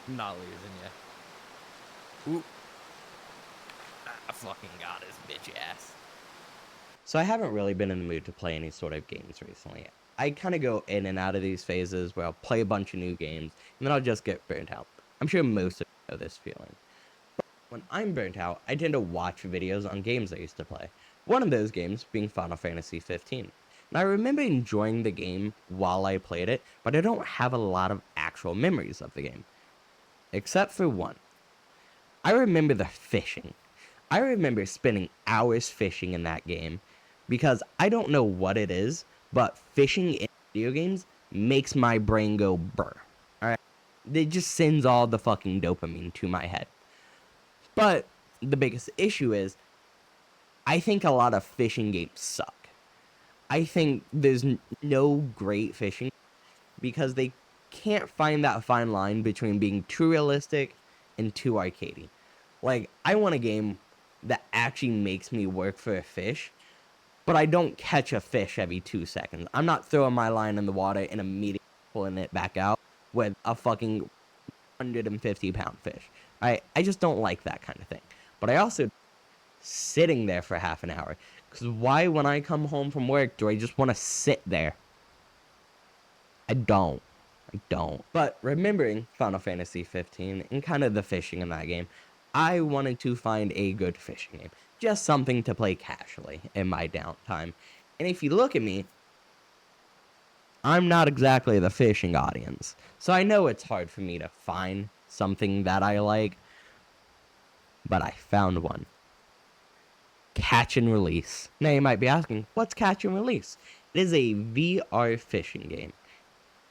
I'm not losing you. Ooh, I fucking got his bitch ass. So I haven't really been in the mood to play any sort of games recently. I kind of go in and out of these phases where I'll play a bunch of new games and then I'll just get burnt out. I'm sure most of you know this feeling. When I'm burnt out, I tend to watch videos on games I used to play. One of those games being Final Fantasy 15. And I remember enjoying the game while I played it, but I don't have a lot of actual memories of the game. Except for one. I remember the fishing. I remember spending hours fishing in that game because I don't know what it is, but fishing in video games makes my brain go burr. Alright? It just sends all the fucking dopamine to my head. But the biggest issue is I think a lot of fishing games suck. I think there's no great fishing because they can't find that fine line between being too realistic and too arcadey. Like, I want a game that actually makes me work for a fish, but I don't catch a fish every 2 seconds. I'm not throwing my line in the water and immediately pulling it back out with a fucking 150-pound fish. I just don't like that kind of thing. But I also sitting there for half an hour. Because why, when I come home from work, do I just want to sit there? I don't. I don't. But remembering Final Fantasy 15 and kind of the fishing in that game, I wanted to find a good fishing game. Just something to play casually in my downtime. And if you look at me, I'm not exactly the fishing audience. So I know it's hard for me to find something that I like, but I found one. Catch and Release. Now you might be asking, what's Catch and Release? It is a VR fishing game.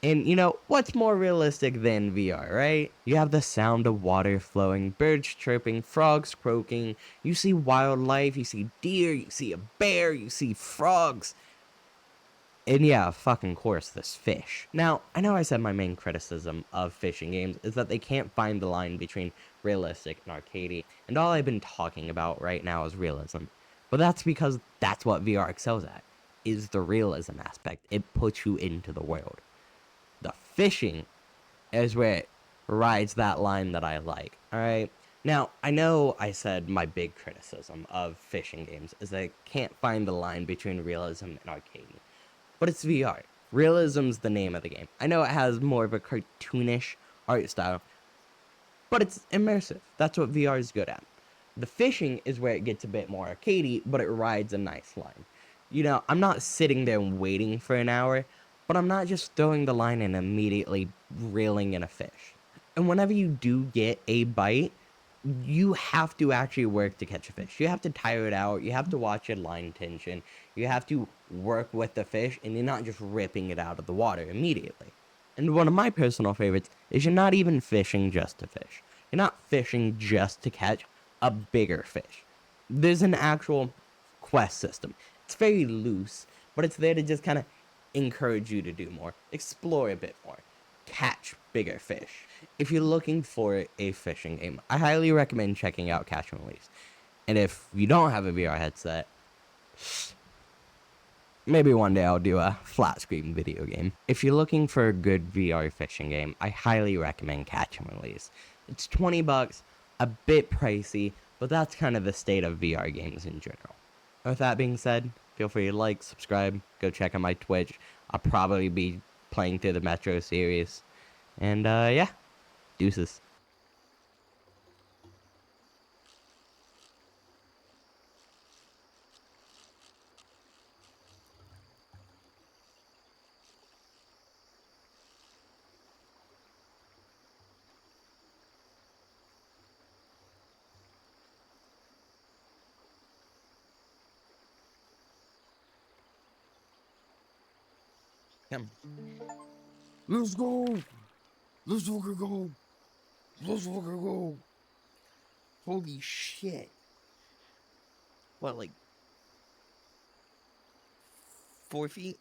And you know, what's more realistic than VR, right? You have the sound of water flowing, birds chirping, frogs croaking, you see wildlife, you see deer, you see a bear, you see frogs. And yeah, fucking course, this fish. Now, I know I said my main criticism of fishing games is that they can't find the line between realistic and arcadey, and all I've been talking about right now is realism. But that's because that's what VR excels at, is the realism aspect. It puts you into the world. The fishing is where it rides that line that I like. All right. Now, I know I said my big criticism of fishing games is they can't find the line between realism and arcade, but it's VR. Realism's the name of the game. I know it has more of a cartoonish art style, but it's immersive. That's what VR is good at. The fishing is where it gets a bit more arcadey, but it rides a nice line. You know, I'm not sitting there waiting for an hour, but I'm not just throwing the line and immediately reeling in a fish. And whenever you do get a bite, you have to actually work to catch a fish. You have to tire it out. You have to watch your line tension. You have to work with the fish, and you're not just ripping it out of the water immediately. And one of my personal favorites is you're not even fishing just to fish. You're not fishing just to catch a bigger fish. There's an actual quest system. It's very loose, but it's there to just kind of encourage you to do more, explore a bit more, catch bigger fish. If you're looking for a fishing game, I highly recommend checking out Catch and Release. And if you don't have a VR headset, maybe one day I'll do a flat screen video game. If you're looking for a good VR fishing game, I highly recommend Catch and Release. It's $20, a bit pricey, but that's kind of the state of VR games in general. With that being said, feel free to like, subscribe, go check out my Twitch. I'll probably be playing through the Metro series. And yeah, deuces. Him. Let's go. Let's fucking go. Let's fucking go. Holy shit. What, like 4 feet?